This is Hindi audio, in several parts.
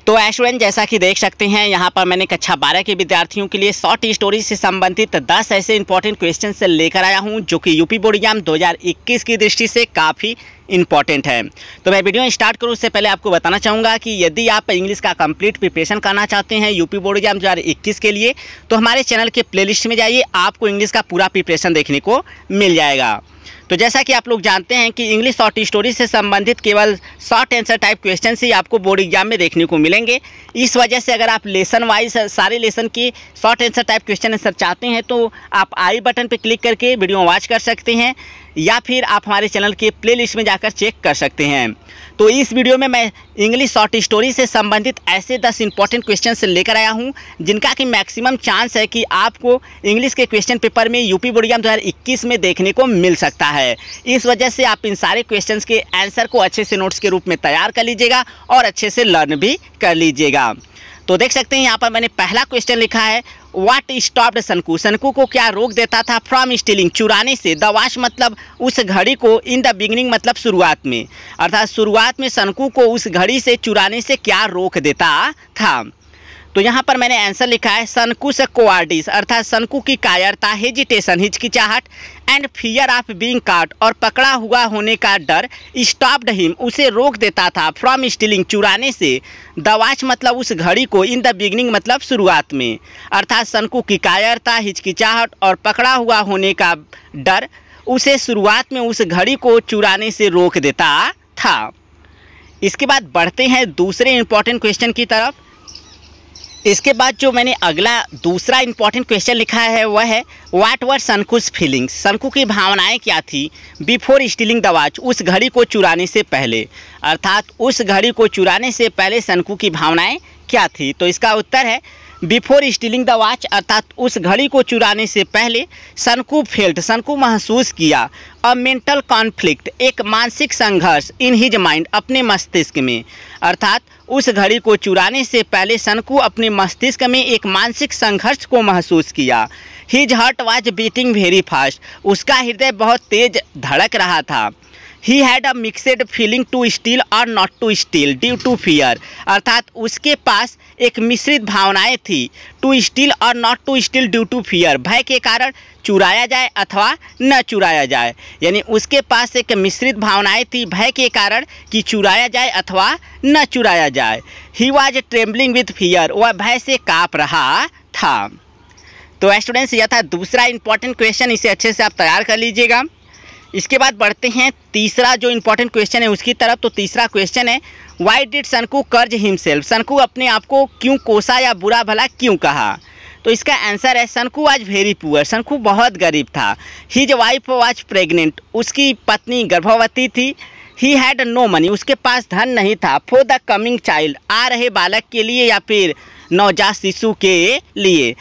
तो स्टूडेंट जैसा कि देख सकते हैं यहाँ पर मैंने कक्षा 12 के विद्यार्थियों के लिए शॉर्ट स्टोरी से संबंधित 10 ऐसे इंपॉर्टेंट क्वेश्चन से लेकर आया हूँ जो कि यूपी बोर्ड एग्जाम 2021 की दृष्टि से काफ़ी इंपॉर्टेंट है। तो मैं वीडियो स्टार्ट करूँ उससे पहले आपको बताना चाहूँगा कि यदि आप इंग्लिश का कंप्लीट प्रिपरेशन करना चाहते हैं यूपी बोर्ड एग्जाम 2021 के लिए तो हमारे चैनल के प्लेलिस्ट में जाइए, आपको इंग्लिश का पूरा प्रिपरेशन देखने को मिल जाएगा। तो जैसा कि आप लोग जानते हैं कि इंग्लिश शॉर्ट स्टोरी से संबंधित केवल शॉर्ट आंसर टाइप क्वेश्चन ही आपको बोर्ड एग्जाम में देखने को मिलेंगे। इस वजह से अगर आप लेसन वाइज सारे लेसन की short answer type question answer चाहते हैं तो आप आई बटन पर क्लिक करके वीडियो वॉच कर सकते हैं या फिर आप हमारे चैनल के प्लेलिस्ट में जाकर चेक कर सकते हैं। तो इस वीडियो में मैं इंग्लिश शॉर्ट स्टोरी से संबंधित ऐसे 10 इंपॉर्टेंट क्वेश्चन लेकर आया हूं जिनका कि मैक्सिमम चांस है कि आपको इंग्लिश के क्वेश्चन पेपर में यूपी बोर्ड एग्जाम 2021 में देखने को मिल सकता है। इस वजह से आप इन सारे क्वेश्चंस के आंसर को अच्छे से नोट्स के रूप में तैयार कर लीजिएगा और अच्छे से लर्न भी कर लीजिएगा। तो देख सकते हैं यहाँ पर मैंने पहला क्वेश्चन लिखा है, व्हाट स्टॉप्ड शंकु, शंकु को क्या रोक देता था फ्रॉम स्टीलिंग, चुराने से। द वॉच मतलब उस घड़ी को, इन द बिगिनिंग मतलब शुरुआत में, अर्थात शुरुआत में शंकु को उस घड़ी से चुराने से क्या रोक देता था। तो यहाँ पर मैंने आंसर लिखा है शंकु से कोवार्डिस, अर्थात शंकु की कायरता, हेजिटेशन हिचकिचाहट, एंड फियर ऑफ बीइंग काट और पकड़ा हुआ होने का डर, स्टॉप्ड हिम उसे रोक देता था, फ्रॉम स्टीलिंग चुराने से। द वॉच मतलब उस घड़ी को, इन द बिगिनिंग मतलब शुरुआत में, अर्थात शंकु की कायरता, हिचकिचाहट और पकड़ा हुआ होने का डर उसे शुरुआत में उस घड़ी को चुराने से रोक देता था। इसके बाद बढ़ते हैं दूसरे इंपॉर्टेंट क्वेश्चन की तरफ। इसके बाद जो मैंने अगला दूसरा इंपॉर्टेंट क्वेश्चन लिखा है वह है, व्हाट वर शंकुस फीलिंग्स, शंकु की भावनाएं क्या थी बिफोर स्टीलिंग द वॉच, उस घड़ी को चुराने से पहले, अर्थात उस घड़ी को चुराने से पहले शंकु की भावनाएं क्या थी। तो इसका उत्तर है बिफोर स्टीलिंग द वॉच, अर्थात उस घड़ी को चुराने से पहले शंकु फेल्ट, शंकु महसूस किया, अ मेंटल कॉन्फ्लिक्ट एक मानसिक संघर्ष, इन हिज माइंड अपने मस्तिष्क में, अर्थात उस घड़ी को चुराने से पहले शंकु अपने मस्तिष्क में एक मानसिक संघर्ष को महसूस किया। His heart was beating very fast, उसका हृदय बहुत तेज धड़क रहा था। He had a mixed feeling to steal और not to steal due to fear, अर्थात उसके पास एक मिश्रित भावनाएं थी, टू स्टील और not to steal due to fear, भय के कारण चुराया जाए अथवा न चुराया जाए, यानी उसके पास एक मिश्रित भावनाएं थी, भय के कारण कि चुराया जाए अथवा न चुराया जाए। He was trembling with fear, वह भय से काँप रहा था। तो स्टूडेंट्स यह था दूसरा इंपॉर्टेंट क्वेश्चन, इसे अच्छे से आप तैयार कर लीजिएगा। इसके बाद बढ़ते हैं तीसरा जो इंपॉर्टेंट क्वेश्चन है उसकी तरफ। तो तीसरा क्वेश्चन है, व्हाई डिड शंकु कर्ज हिमसेल्फ, शंकु अपने आप को क्यों कोसा या बुरा भला क्यों कहा। तो इसका आंसर है शंकु वाज वेरी पुअर, शंकु बहुत गरीब था। हिज वाइफ वाज प्रेग्नेंट, उसकी पत्नी गर्भवती थी। ही हैड नो मनी, उसके पास धन नहीं था। फॉर द कमिंग चाइल्ड, आ रहे बालक के लिए या फिर नवजात शिशु के लिए।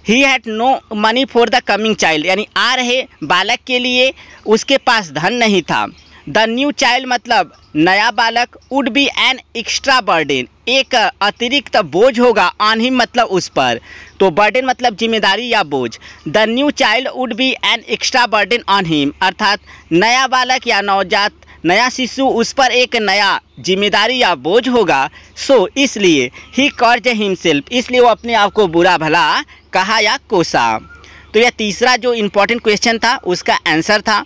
He had no money for the coming child, यानी आ रहे बालक के लिए उसके पास धन नहीं था। द न्यू चाइल्ड मतलब नया बालक, would be an extra burden, एक अतिरिक्त बोझ होगा, ऑन हिम मतलब उस पर, तो बर्डन मतलब जिम्मेदारी या बोझ। The new child would be an extra burden on him, अर्थात नया बालक या नवजात नया शिशु उस पर एक नया जिम्मेदारी या बोझ होगा। सो इसलिए ही कर्ज हिमसेल्फ, इसलिए वो अपने आप को बुरा भला कहा या कोसा। तो यह तीसरा जो इम्पोर्टेंट क्वेश्चन था उसका आंसर था।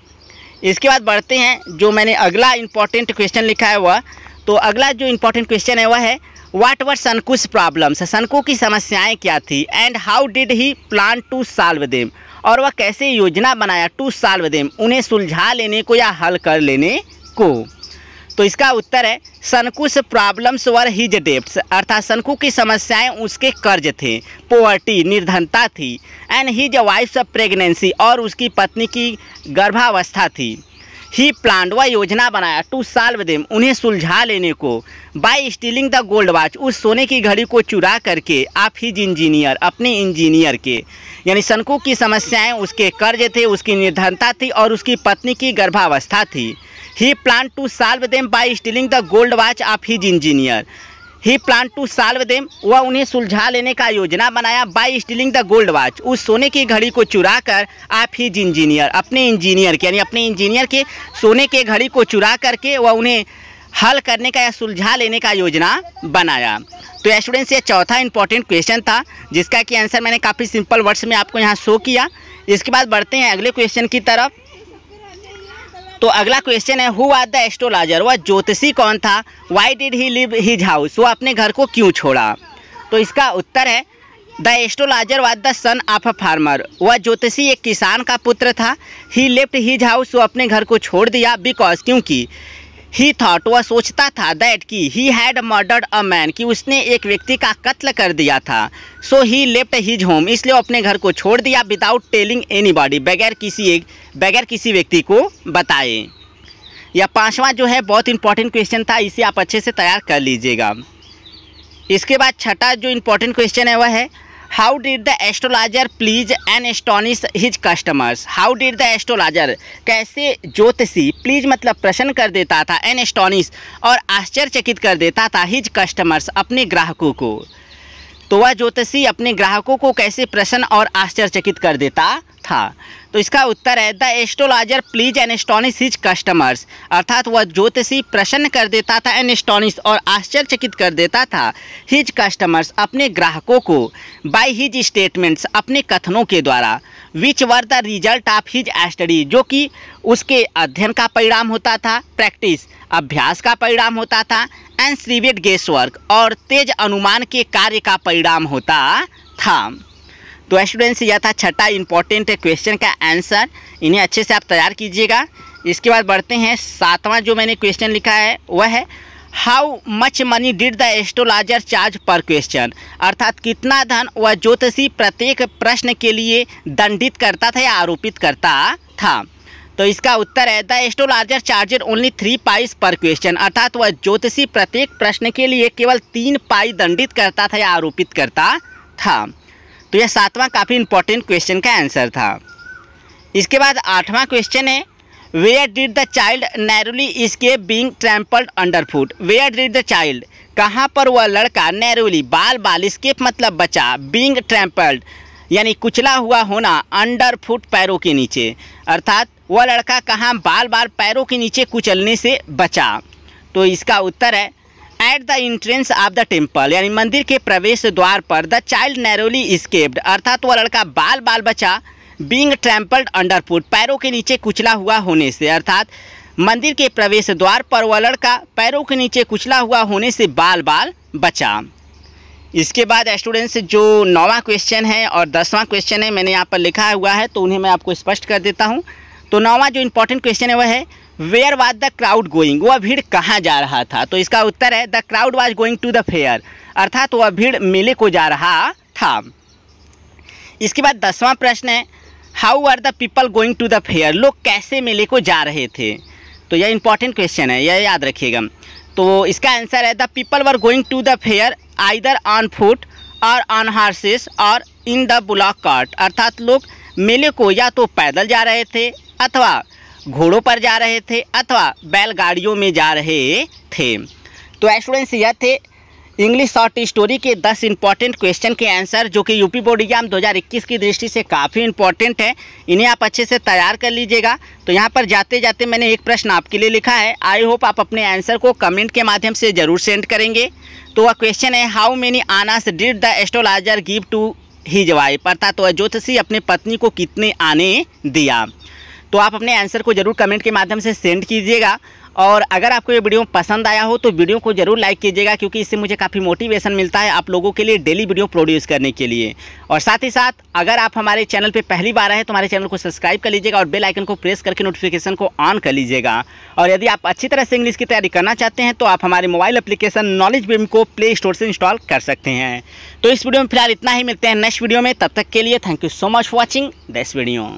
इसके बाद बढ़ते हैं जो मैंने अगला इम्पॉर्टेंट क्वेश्चन लिखा है वह, तो अगला जो इम्पॉर्टेंट क्वेश्चन है वह है, व्हाट वर शंकुस प्रॉब्लम्स, शंकु की समस्याएं क्या थी, and how did he plan to solve them, और वह कैसे योजना बनाया टू सॉल्व देम, उन्हें सुलझा लेने को या हल कर लेने को। तो इसका उत्तर है शंकुस प्रॉब्लम्स वर हिज डेब्ट्स, अर्थात शंकु की समस्याएं उसके कर्ज थे, पोवर्टी निर्धनता थी, एंड हिज वाइफ्स प्रेगनेंसी और उसकी पत्नी की गर्भावस्था थी। ही प्लान्ड, वह योजना बनाया, टू सॉल्व देम उन्हें सुलझा लेने को, bye stealing the gold watch उस सोने की घड़ी को चुरा करके, आप हिज इंजीनियर अपने इंजीनियर के, यानी शंकु की समस्याएं उसके कर्ज थे, उसकी निर्धनता थी और उसकी पत्नी की गर्भावस्था थी। He plan to solve them by stealing the gold watch of his engineer, he plan to solve them, वह उन्हें सुलझा लेने का योजना बनाया, by stealing the gold watch उस सोने की घड़ी को चुरा कर, आप हिज इंजीनियर अपने इंजीनियर के, यानी अपने इंजीनियर के सोने के घड़ी को चुरा करके वह उन्हें हल करने का या सुलझा लेने का योजना बनाया। तो स्टूडेंट्स ये चौथा इंपॉर्टेंट क्वेश्चन था जिसका कि आंसर मैंने काफ़ी सिंपल वर्ड्स में आपको यहाँ शो किया। इसके बाद बढ़ते हैं अगले क्वेश्चन की तरफ। तो अगला क्वेश्चन है हु वाज द एस्ट्रोलॉजर, वह ज्योतिषी कौन था। Why did he live his house, वो अपने घर को क्यों छोड़ा। तो इसका उत्तर है the astrologer was the son of a farmer, वह ज्योतिषी एक किसान का पुत्र था। ही लेफ्ट हिज हाउस, वो अपने घर को छोड़ दिया। बिकॉज, क्योंकि ही थॉट, वह सोचता था दैट कि he had murdered a man, कि उसने एक व्यक्ति का कत्ल कर दिया था। सो ही लेफ्ट हिज होम, इसलिए वो अपने घर को छोड़ दिया। विदाउट टेलिंग एनीबॉडी, बगैर किसी व्यक्ति को बताए। यह पांचवा जो है बहुत इंपॉर्टेंट क्वेश्चन था, इसे आप अच्छे से तैयार कर लीजिएगा। इसके बाद छठा जो इंपॉर्टेंट क्वेश्चन है वह है how did the astrologer please and astonish his customers. How did the astrologer, कैसे ज्योतिषी, प्लीज मतलब प्रसन्न कर देता था, एंड एस्टोनिश और आश्चर्यचकित कर देता था, हिज कस्टमर्स अपने ग्राहकों को। तो वह ज्योतिषी अपने ग्राहकों को कैसे प्रसन्न और आश्चर्यचकित कर देता था। तो इसका उत्तर है the astrologer please and astonish his customers, अर्थात वह ज्योतिषी प्रसन्न कर देता था, एंड एस्टोनिश और आश्चर्यचकित कर देता था, हिज कस्टमर्स अपने ग्राहकों को, बाय हिज स्टेटमेंट्स अपने कथनों के द्वारा, which were the result of his study जो कि उसके अध्ययन का परिणाम होता था, प्रैक्टिस अभ्यास का परिणाम होता था, एंड श्रीवेट गेस वर्क और तेज अनुमान के कार्य का परिणाम होता था। तो स्टूडेंट्स यह था छठा इंपॉर्टेंट क्वेश्चन का आंसर, इन्हें अच्छे से आप तैयार कीजिएगा। इसके बाद बढ़ते हैं सातवां जो मैंने क्वेश्चन लिखा है वह है how much money did the astrologer charge पर क्वेश्चन, अर्थात कितना धन वह ज्योतिषी प्रत्येक प्रश्न के लिए दंडित करता था या आरोपित करता था। तो इसका उत्तर है the astrologer charged only 3 price पर क्वेश्चन, अर्थात वह ज्योतिषी प्रत्येक प्रश्न के लिए केवल 3 पाई दंडित करता था या आरोपित करता था। तो यह सातवां काफ़ी इंपॉर्टेंट क्वेश्चन का आंसर था। इसके बाद आठवां क्वेश्चन है where did the child narrowly escape being trampled under foot. Where did the child, कहाँ पर वह लड़का नैरोली बाल एस्केप मतलब बचा, बीइंग ट्रैम्पल्ड यानी कुचला हुआ होना, अंडर फुट पैरों के नीचे, अर्थात वह लड़का कहाँ बाल पैरों के नीचे कुचलने से बचा। तो इसका उत्तर है at the entrance of the temple, यानी मंदिर के प्रवेश द्वार पर द चाइल्ड नैरोली एस्केप्ड, अर्थात वह लड़का बाल बचा, बीइंग ट्रैम्पल्ड अंडर फुट पैरों के नीचे कुचला हुआ होने से, अर्थात मंदिर के प्रवेश द्वार पर वह लड़का पैरों के नीचे कुचला हुआ होने से बाल बचा। इसके बाद स्टूडेंट्स जो 9वां क्वेश्चन है और 10वां क्वेश्चन है मैंने यहाँ पर लिखा हुआ है, तो उन्हें मैं आपको स्पष्ट कर देता हूँ। तो 9वां जो इंपॉर्टेंट क्वेश्चन है वह है where was the crowd going, वह भीड़ कहाँ जा रहा था। तो इसका उत्तर है the crowd was going to the fair, अर्थात वह भीड़ मेले को जा रहा था। इसके बाद 10वां प्रश्न है how are the people going to the fair, लोग कैसे मेले को जा रहे थे। तो यह इंपॉर्टेंट क्वेश्चन है, यह याद रखिएगा। तो इसका आंसर है the people were going to the fair either on foot or on horses or in the bullock cart, अर्थात लोग मेले को या तो पैदल जा रहे थे अथवा घोड़ों पर जा रहे थे अथवा बैलगाड़ियों में जा रहे थे। तो स्टूडेंट्स यह थे इंग्लिश शॉर्ट स्टोरी के 10 इंपॉर्टेंट क्वेश्चन के आंसर जो कि यूपी बोर्ड एग्जाम 2021 की दृष्टि से काफ़ी इंपॉर्टेंट है, इन्हें आप अच्छे से तैयार कर लीजिएगा। तो यहाँ पर जाते जाते मैंने एक प्रश्न आपके लिए लिखा है, आई होप आप अपने आंसर को कमेंट के माध्यम से ज़रूर सेंड करेंगे। तो वह क्वेश्चन है how many annas did the astrologer give to his wife, अर्थात वह ज्योतिषी अपने पत्नी को कितने आने दिया। तो आप अपने आंसर को जरूर कमेंट के माध्यम से सेंड कीजिएगा। और अगर आपको ये वीडियो पसंद आया हो तो वीडियो को जरूर लाइक कीजिएगा, क्योंकि इससे मुझे काफ़ी मोटिवेशन मिलता है आप लोगों के लिए डेली वीडियो प्रोड्यूस करने के लिए। और साथ ही साथ अगर आप हमारे चैनल पे पहली बार आए तो हमारे चैनल को सब्सक्राइब कर लीजिएगा और बेल आइकन को प्रेस करके नोटिफिकेशन को ऑन कर लीजिएगा। और यदि आप अच्छी तरह से इंग्लिश की तैयारी करना चाहते हैं तो आप हमारे मोबाइल एप्लीकेशन नॉलेज बीम को प्ले स्टोर से इंस्टॉल कर सकते हैं। तो इस वीडियो में फिलहाल इतना ही, मिलते हैं नेक्स्ट वीडियो में, तब तक के लिए thank you so much for watching this video.